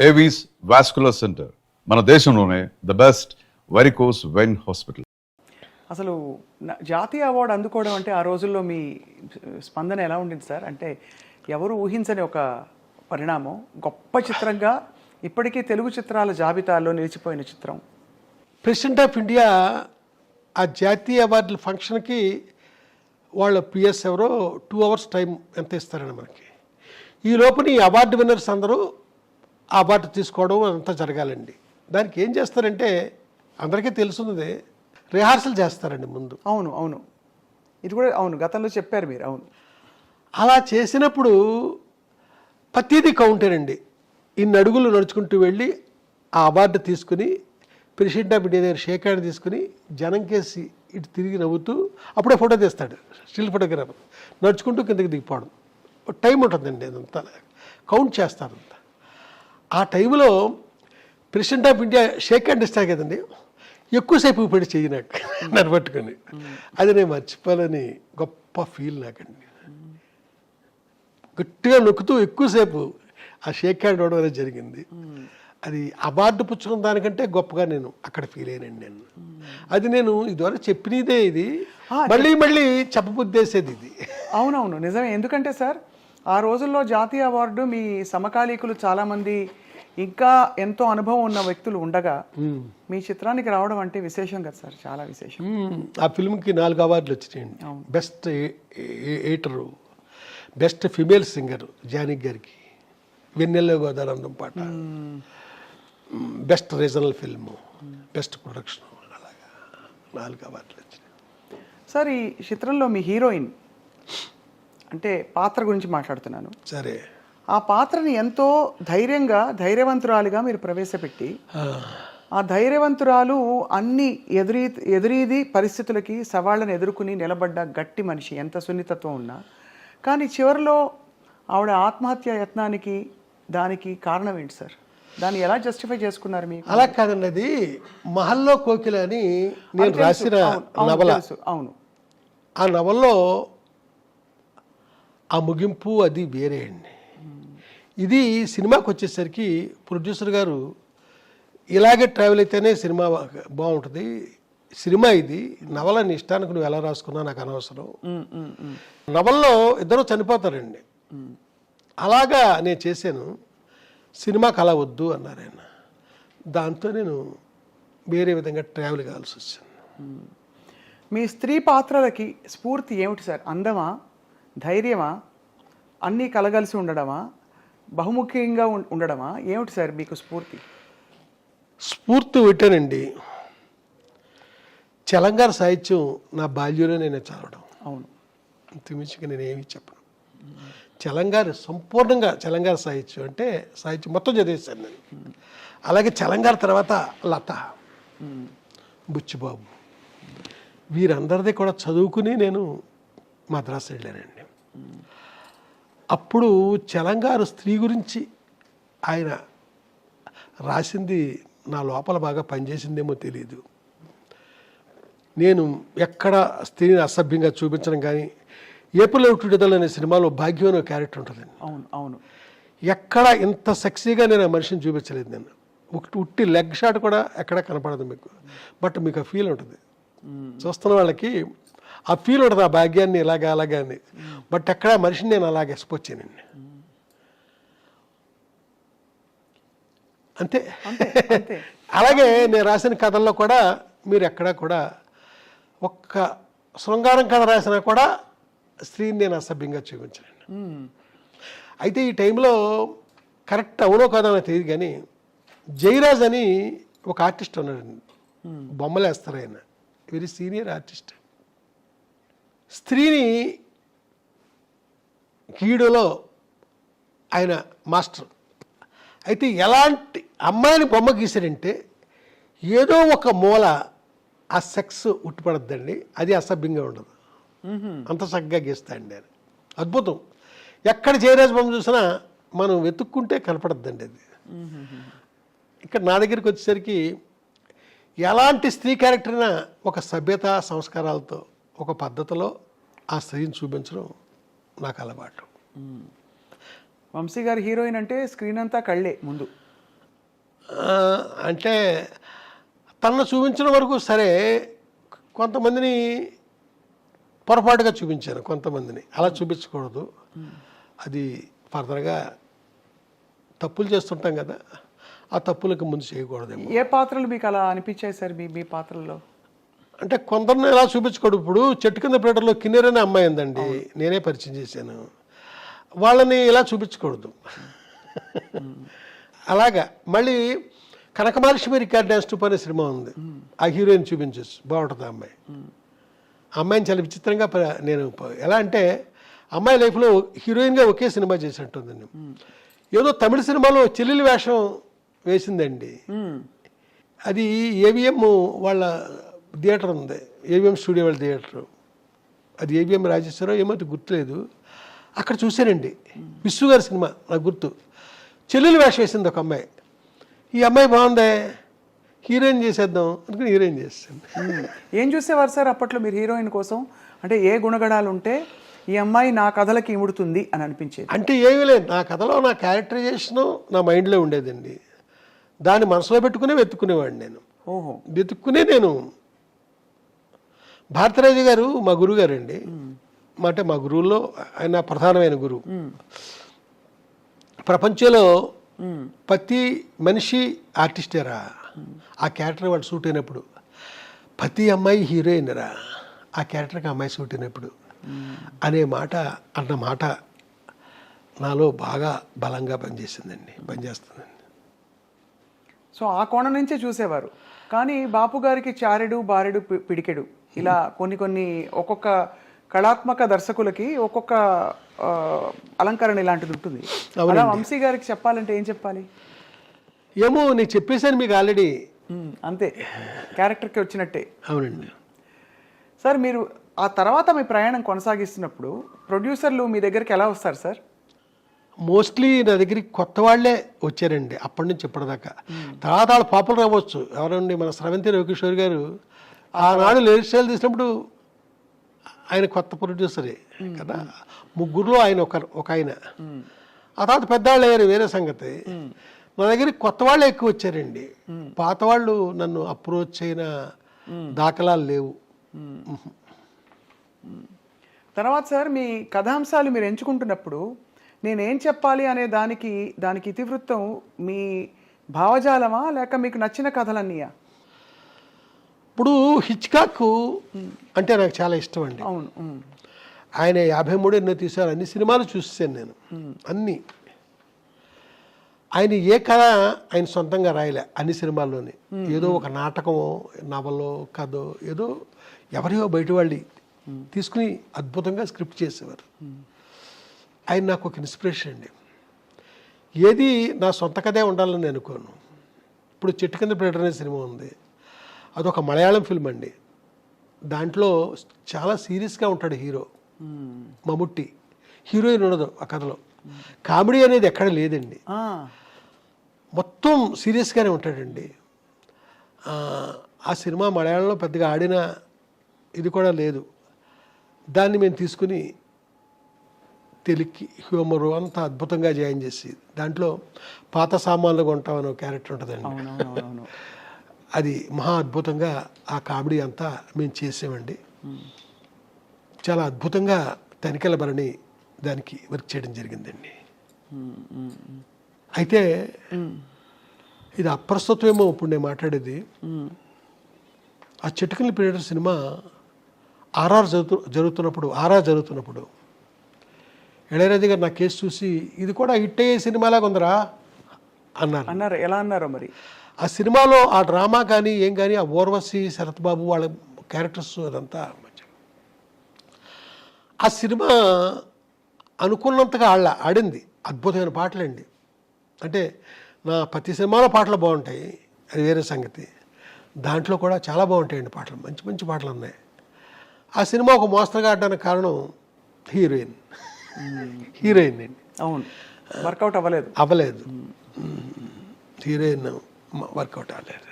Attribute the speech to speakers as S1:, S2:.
S1: Avis vascular centre మన దేశంలోనే the best varicose vein hospital.
S2: అసలు జాతీయ అవార్డు అందుకోవడం అంటే ఆ రోజుల్లో మీ స్పందన ఎలా ఉండింది సార్? అంటే ఎవరు ఊహించని ఒక పరిణామం, గొప్ప చిత్రంగా ఇప్పటికీ తెలుగు చిత్రాల జాబితాలో నిలిచిపోయిన చిత్రం.
S3: ప్రెసిడెంట్ ఆఫ్ ఇండియా ఆ జాతీయ అవార్డుల ఫంక్షన్కి వాళ్ళ పిఎస్ ఎవరో 2 hours టైం ఎంత ఇస్తారండి మనకి. ఈ లోపల ఈ అవార్డు విన్నర్స్ అందరూ ఆ అవార్డు తీసుకోవడం అంతా జరగాలండి. దానికి ఏం చేస్తారంటే అందరికీ తెలుసున్నదే, రిహార్సల్ చేస్తారండి ముందు.
S2: అవును అవును, ఇది కూడా అవును, గతంలో చెప్పారు మీరు. అవును,
S3: అలా చేసినప్పుడు ప్రతిదీ కౌంటేనండి. ఇన్ని అడుగులు నడుచుకుంటూ వెళ్ళి ఆ అవార్డు తీసుకుని ప్రెసిడెంట్ ఆఫ్ ఇండియా దగ్గర షేక్ హ్యాండ్ తీసుకుని జనం కేసి ఇటు తిరిగి నవ్వుతూ అప్పుడే ఫోటో తీస్తాడు స్టిల్ ఫోటోగ్రాఫర్, నడుచుకుంటూ కిందకి దిగిపోవడం. టైం ఉంటుందండి, అదంతా కౌంట్ చేస్తారంతా. ఆ టైంలో president of India shake hand ఇస్తారు కదండి, ఎక్కువసేపు పెట్టి చెయ్యి నాకు నన్ను పట్టుకొని, అది నేను మర్చిపోవాలని గొప్ప ఫీల్ నాకండి. గట్టిగా నొక్కుతూ ఎక్కువసేపు ఆ షేక్ హ్యాండ్ ఇవ్వడం అనేది జరిగింది. అది అవార్డు పుచ్చుకున్న దానికంటే గొప్పగా నేను అక్కడ ఫీల్ అయ్యానండి. నేను అది నేను ఇదివరకు చెప్పినదే, ఇది మళ్ళీ మళ్ళీ చెప్పబుద్దేసేది ఇది.
S2: అవునవును, నిజమే. ఎందుకంటే సార్ ఆ రోజుల్లో జాతీయ అవార్డు మీ సమకాలీకులు చాలామంది ఇంకా ఎంతో అనుభవం ఉన్న వ్యక్తులు ఉండగా మీ చిత్రానికి రావడం అంటే విశేషం కదా సార్, చాలా విశేషం.
S3: ఆ ఫిల్మ్కి 4 అవార్డులు వచ్చినాయండి. Best editor, best female singer Janaki గారికి, వెన్నెల్లో గోదానందం పాట, best regional film, best production, అలాగా 4 అవార్డులు వచ్చినాయి.
S2: సార్ ఈ చిత్రంలో మీ హీరోయిన్ అంటే పాత్ర గురించి మాట్లాడుతున్నాను.
S3: సరే,
S2: ఆ పాత్రని ఎంతో ధైర్యవంతురాలిగా మీరు ప్రవేశపెట్టి, ఆ ధైర్యవంతురాలు అన్ని ఎదురీది పరిస్థితులకి సవాళ్ళను ఎదుర్కొని నిలబడ్డ గట్టి మనిషి, ఎంత సున్నితత్వం ఉన్నా. కానీ చివరిలో ఆవిడ ఆత్మహత్య యత్నానికి దానికి కారణం ఏంటి సార్? దాన్ని ఎలా జస్టిఫై చేసుకున్నారు మీకు?
S3: అలా కాదండి, అది మహల్లో కోకిల అని నేను రాసిన నవల.
S2: అవును,
S3: ఆ నవల్లో ఆ ముగింపు అది వేరే అండి. ఇది సినిమాకి వచ్చేసరికి ప్రొడ్యూసర్ గారు ఇలాగే ట్రావెల్ అయితేనే సినిమా బాగుంటుంది, సినిమా ఇది, నవల నీ ఇష్టానికి నువ్వు ఎలా రాసుకున్నా నాకు అనవసరం, నవల్లో ఇద్దరు చనిపోతారండి, అలాగా నేను చేశాను, సినిమాకి అలా వద్దు అన్నారు ఆయన. దాంతో నేను వేరే విధంగా ట్రావెల్ కావాల్సి వచ్చింది.
S2: మీ స్త్రీ పాత్రలకి స్ఫూర్తి ఏమిటి సార్? అందమా, ధైర్యమా, అన్నీ కలగలిసి ఉండడమా, బహుముఖ్యంగా ఉండడమా, ఏమిటి సార్ మీకు స్ఫూర్తి?
S3: స్ఫూర్తి పెట్టానండి, తెలంగాణ సాహిత్యం నా బాల్యంలో నేను చదవడం.
S2: అవును,
S3: అంతమించిగా నేను ఏమి చెప్పను. తెలంగాణ సంపూర్ణంగా తెలంగాణ సాహిత్యం అంటే సాహిత్యం మొత్తం చదివేశాను నేను. అలాగే తెలంగాణ తర్వాత లత, బుచ్చిబాబు, వీరందరిది కూడా చదువుకుని నేను మద్రాసు వెళ్ళానండి. అప్పుడు తెలంగాణ స్త్రీ గురించి ఆయన రాసింది నా లోపల బాగా పనిచేసిందేమో తెలియదు. నేను ఎక్కడ స్త్రీని అసభ్యంగా చూపించడం కానీ, ఏప్రిల్ విడుదల అనే సినిమాలో భాగ్యం అనే క్యారెక్టర్ ఉంటుందండి.
S2: అవును అవును,
S3: ఎక్కడ ఇంత సెక్సీగా నేను ఆ మనిషిని చూపించలేదు. నేను ఉట్టి లెగ్ షాట్ కూడా ఎక్కడ కనపడదు మీకు, బట్ మీకు ఆ ఫీల్ ఉంటుంది, చూస్తున్న వాళ్ళకి ఆ ఫీల్ ఉంటుంది, ఆ భాగ్యాన్ని అలాగా అని. బట్ ఎక్కడ మనిషిని నేను అలాగే ఎక్స్పోజ్ చేయనండి. అంతే. అలాగే నేను రాసిన కథల్లో కూడా మీరు ఎక్కడా కూడా ఒక్క శృంగారం కథ రాసినా కూడా స్త్రీని నేను అసభ్యంగా చూపించలేను. అయితే ఈ టైంలో కరెక్ట్ అవునో కాదో నాకు తెలియదు కానీ జయరాజ్ అని ఒక ఆర్టిస్ట్ ఉన్నాడండి, బొమ్మలు వేస్తారు ఆయన, వెరీ సీనియర్ ఆర్టిస్ట్. స్త్రీని గీయడంలో ఆయన మాస్టర్. అయితే ఎలాంటి అమ్మాయిని బొమ్మ గీసాడంటే ఏదో ఒక మూల ఆ సెక్స్ ఉట్టిపడద్దండి, అది అసభ్యంగా ఉండదు, అంత చక్కగా గీస్తాడండి ఆయన. అద్భుతం. ఎక్కడ జయరాజ్ బొమ్మ చూసినా మనం వెతుక్కుంటే కనపడద్దండి అది. ఇక్కడ నా దగ్గరికి వచ్చేసరికి ఎలాంటి స్త్రీ క్యారెక్టర్ అయినా ఒక సభ్యత సంస్కారాలతో ఒక పద్ధతిలో ఆ స్త్రీని చూపించడం నాకు అలవాటు.
S2: వంశీ గారి హీరోయిన్ అంటే స్క్రీన్ అంతా కళ్ళే ముందు.
S3: అంటే తనను చూపించిన వరకు సరే, కొంతమందిని పొరపాటుగా చూపించాను, కొంతమందిని అలా చూపించకూడదు, అది ఫర్దర్గా తప్పులు చేస్తుంటాం కదా, ఆ తప్పులకు ముందు చేయకూడదేమో.
S2: ఏ పాత్రలు మీకు అలా అనిపించాయి సార్ మీ పాత్రల్లో?
S3: అంటే కొందరిని ఎలా చూపించకూడదు. ఇప్పుడు చెట్టు కింద ప్లేటర్లో కిన్నెర్ అనే అమ్మాయి ఉందండి, నేనే పరిచయం చేశాను, వాళ్ళని ఇలా చూపించకూడదు. అలాగా మళ్ళీ కనకమహాలక్ష్మి రికార్డ్ డ్యాన్స్ టూప్ అనే సినిమా ఉంది, ఆ హీరోయిన్ చూపించచ్చు, బాగుంటుంది ఆ అమ్మాయి. అమ్మాయిని చాలా విచిత్రంగా నేను ఎలా అంటే, అమ్మాయి లైఫ్లో హీరోయిన్గా ఒకే సినిమా చేసినట్టుందండి. ఏదో తమిళ సినిమాలో చెల్లెలి వేషం వేసిందండి. అది ఏవిఎం వాళ్ళ థియేటర్ ఉంది, ఏవిఎం స్టూడియో వాళ్ళ థియేటర్, అది ఏవిఎం రాజేశ్వరరావు ఏమో గుర్తులేదు, అక్కడ చూశానండి. విశ్వ గారి సినిమా నాకు గుర్తు, చెల్లెలు వేషం వేసింది ఒక అమ్మాయి. ఈ అమ్మాయి బాగుందే, హీరోయిన్ చేసేద్దాం అనుకుని హీరోయిన్ చేస్తాను.
S2: ఏం చూసేవారు సార్ అప్పట్లో మీరు హీరోయిన్ కోసం? అంటే ఏ గుణగణాలు ఉంటే ఈ అమ్మాయి నా కథలకి ఇముడుతుంది అని అనిపించేది?
S3: అంటే ఏమీ లేదు, నా కథలో నా క్యారెక్టరైజేషను నా మైండ్లో ఉండేదండి, దాన్ని మనసులో పెట్టుకునే వెతుక్కునేవాడిని నేను.
S2: ఓహో.
S3: వెతుక్కునే నేను. భారతరాజు గారు మా గురువు గారండి, అంటే మా గురువుల్లో ఆయన ప్రధానమైన గురువు. ప్రపంచంలో ప్రతి మనిషి ఆర్టిస్టేరా, ఆ క్యారెక్టర్ వాళ్ళు సూట్ అయినప్పుడు. ప్రతి అమ్మాయి హీరోయిన్ రా, ఆ క్యారెక్టర్కి అమ్మాయి సూట్ అయినప్పుడు అనే మాట, అన్న మాట నాలో బాగా బలంగా పనిచేస్తుందండి.
S2: సో ఆ కోణం నుంచే చూసేవారు. కానీ బాపు గారికి చారెడు బారెడు పిడికెడు ఇలా కొన్ని ఒక్కొక్క కళాత్మక దర్శకులకి ఒక్కొక్క అలంకరణ ఇలాంటిది ఉంటుంది. అలా వంశీ గారికి చెప్పాలంటే ఏం చెప్పాలి?
S3: ఏమో నేను చెప్పేశాను మీకు ఆల్రెడీ.
S2: అంతే, క్యారెక్టర్కి వచ్చినట్టే.
S3: అవునండి
S2: సార్. మీరు ఆ తర్వాత మీ ప్రయాణం కొనసాగిస్తున్నప్పుడు ప్రొడ్యూసర్లు మీ దగ్గరికి ఎలా వస్తారు సార్?
S3: మోస్ట్లీ నా దగ్గరికి కొత్త వాళ్ళే వచ్చారండి అప్పటి నుంచి ఇప్పటిదాకా. తర్వాత వాళ్ళు పాపులర్ అవ్వచ్చు. ఎవరండి, మన స్రవంతి రవికిషోర్ గారు ఆనాడు లేడీస్ స్టైల్ తీసినప్పుడు ఆయన కొత్త ప్రొడ్యూసరే కదా, ముగ్గురులో ఆయన ఒక ఆయన. ఆ తర్వాత పెద్దవాళ్ళు అయ్యారు, వేరే సంగతి. నా దగ్గరికి కొత్త వాళ్ళే ఎక్కువ వచ్చారండి, పాత వాళ్ళు నన్ను అప్రోచ్ అయిన దాఖలాలు లేవు.
S2: తర్వాత సార్, మీ కథాంశాలు మీరు ఎంచుకుంటున్నప్పుడు నేనేం చెప్పాలి అనే దానికి ఇతివృత్తం మీ భావజాలమా లేక మీకు నచ్చిన కథలన్నీయా?
S3: ఇప్పుడు హిచ్కాక్ అంటే నాకు చాలా ఇష్టం అండి.
S2: అవును.
S3: ఆయన 53 ఎన్నో తీశారు, అన్ని సినిమాలు చూసాను నేను, అన్నీ. ఆయన ఏ కథ ఆయన సొంతంగా రాయలే అన్ని సినిమాల్లోని. ఏదో ఒక నాటకమో నవలో కథో ఏదో ఎవరియో బయట వాళ్ళు తీసుకుని అద్భుతంగా స్క్రిప్ట్ చేసేవారు. ఆయన నాకు ఒక ఇన్స్పిరేషన్ అండి. ఏది నా సొంత కథే ఉండాలని నేను అనుకోను. ఇప్పుడు చెట్టు కింద ప్లేటర్ అనే సినిమా ఉంది, అదొక మలయాళం ఫిల్మ్ అండి. దాంట్లో చాలా సీరియస్గా ఉంటాడు హీరో మమ్ముట్టి, హీరోయిన్ ఉండదు ఆ కథలో. కామెడీ అనేది ఎక్కడ లేదండి, మొత్తం సీరియస్గానే ఉంటాడండి. ఆ సినిమా మలయాళంలో పెద్దగా ఆడిన ఇది కూడా లేదు. దాన్ని మేము తీసుకుని తెలుగుకి హ్యూమరు అంతా అద్భుతంగా జాయిన్ చేసి, దాంట్లో పాత సామాన్లు కొంటామని ఒక క్యారెక్టర్ ఉంటుందండి, అది మహా అద్భుతంగా ఆ కామెడీ అంతా మేము చేసామండి. చాలా అద్భుతంగా తనికెల భరణి దానికి వర్క్ చేయడం జరిగిందండి. అయితే ఇది అప్రస్తుతమేమో ఇప్పుడు నేను మాట్లాడేది. ఆ చెట్టుకల్లి ప్లేటర్ సినిమా ఆర్ఆర్ జరుగుతున్నప్పుడు ఇళయరాజా గారు నా కేసు చూసి, ఇది కూడా హిట్ అయ్యే సినిమాలాగా ఉందరా
S2: అన్నారు. ఎలా అన్నారో మరి.
S3: ఆ సినిమాలో ఆ డ్రామా కానీ ఏం కానీ, ఆ ఊర్వశి శరత్ బాబు వాళ్ళ క్యారెక్టర్స్ అదంతా ఆ సినిమా అనుకున్నంతగా ఆడింది. అద్భుతమైన పాటలండి. అంటే నా ప్రతి సినిమాలో పాటలు బాగుంటాయి, అది వేరే సంగతి. దాంట్లో కూడా చాలా బాగుంటాయండి పాటలు, మంచి మంచి పాటలు ఉన్నాయి. ఆ సినిమా ఒక మోస్తరుగా ఆడడానికి కారణం హీరోయిన్ అండి.
S2: అవును, వర్కౌట్ అవ్వలేదు.
S3: హీరోయిన్ వర్కౌట్ అవ్వలేదు.